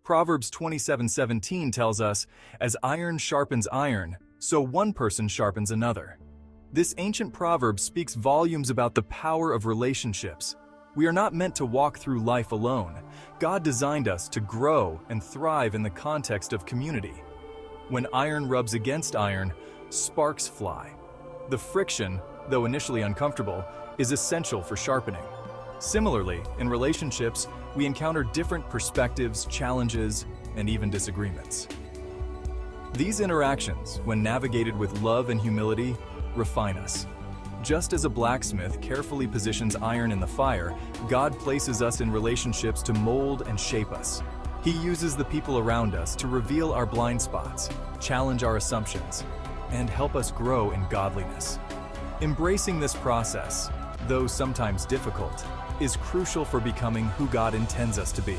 Proverbs 27:17 tells us, "As iron sharpens iron, so one person sharpens another." This ancient proverb speaks volumes about the power of relationships. We are not meant to walk through life alone. God designed us to grow and thrive in the context of community. When iron rubs against iron, sparks fly. The friction, though initially uncomfortable, is essential for sharpening. Similarly, in relationships, we encounter different perspectives, challenges, and even disagreements. These interactions, when navigated with love and humility, refine us. Just as a blacksmith carefully positions iron in the fire, God places us in relationships to mold and shape us. He uses the people around us to reveal our blind spots, challenge our assumptions, and help us grow in godliness. Embracing this process, though sometimes difficult, is crucial for becoming who God intends us to be.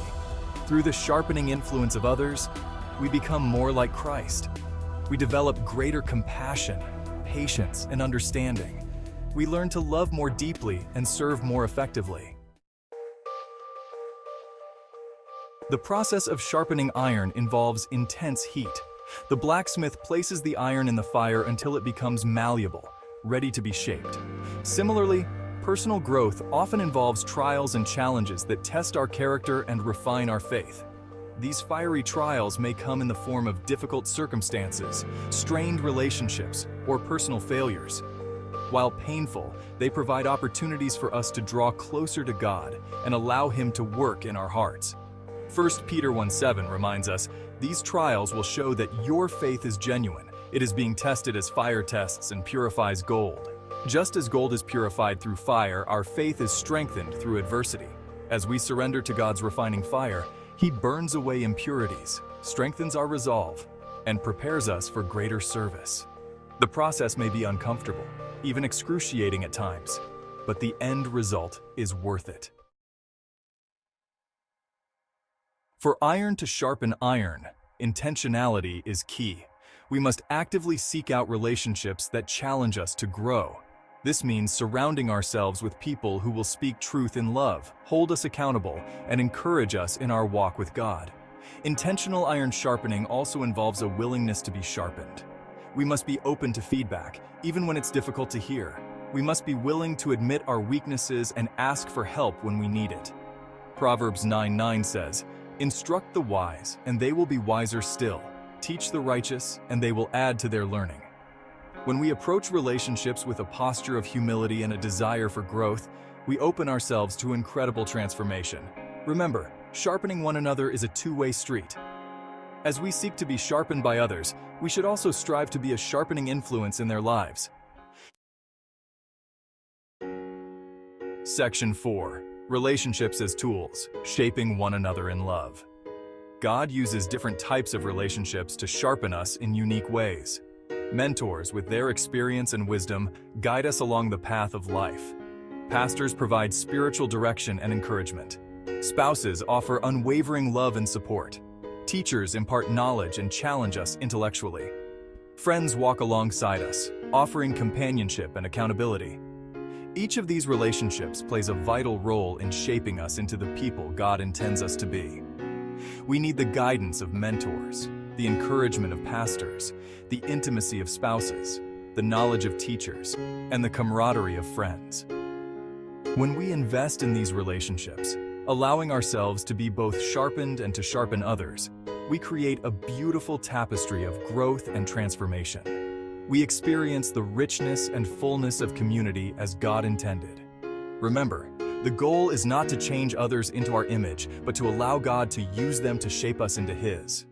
Through the sharpening influence of others, we become more like Christ. We develop greater compassion, patience, and understanding. We learn to love more deeply and serve more effectively. The process of sharpening iron involves intense heat. The blacksmith places the iron in the fire until it becomes malleable, ready to be shaped. Similarly, personal growth often involves trials and challenges that test our character and refine our faith. These fiery trials may come in the form of difficult circumstances, strained relationships, or personal failures. While painful, they provide opportunities for us to draw closer to God and allow Him to work in our hearts. 1 Peter 1:7 reminds us, "These trials will show that your faith is genuine. It is being tested as fire tests and purifies gold." Just as gold is purified through fire, our faith is strengthened through adversity. As we surrender to God's refining fire, He burns away impurities, strengthens our resolve, and prepares us for greater service. The process may be uncomfortable, even excruciating at times, but the end result is worth it. For iron to sharpen iron, intentionality is key. We must actively seek out relationships that challenge us to grow. This means surrounding ourselves with people who will speak truth in love, hold us accountable, and encourage us in our walk with God. Intentional iron sharpening also involves a willingness to be sharpened. We must be open to feedback, even when it's difficult to hear. We must be willing to admit our weaknesses and ask for help when we need it. Proverbs 9:9 says, "Instruct the wise, and they will be wiser still. Teach the righteous, and they will add to their learning." When we approach relationships with a posture of humility and a desire for growth, we open ourselves to incredible transformation. Remember, sharpening one another is a two-way street. As we seek to be sharpened by others, we should also strive to be a sharpening influence in their lives. Section 4. Relationships as tools, shaping one another in love. God uses different types of relationships to sharpen us in unique ways. Mentors, with their experience and wisdom, guide us along the path of life. Pastors provide spiritual direction and encouragement. Spouses offer unwavering love and support. Teachers impart knowledge and challenge us intellectually. Friends walk alongside us, offering companionship and accountability. Each of these relationships plays a vital role in shaping us into the people God intends us to be. We need the guidance of mentors, the encouragement of pastors, the intimacy of spouses, the knowledge of teachers, and the camaraderie of friends. When we invest in these relationships, allowing ourselves to be both sharpened and to sharpen others, we create a beautiful tapestry of growth and transformation. We experience the richness and fullness of community as God intended. Remember, the goal is not to change others into our image, but to allow God to use them to shape us into His.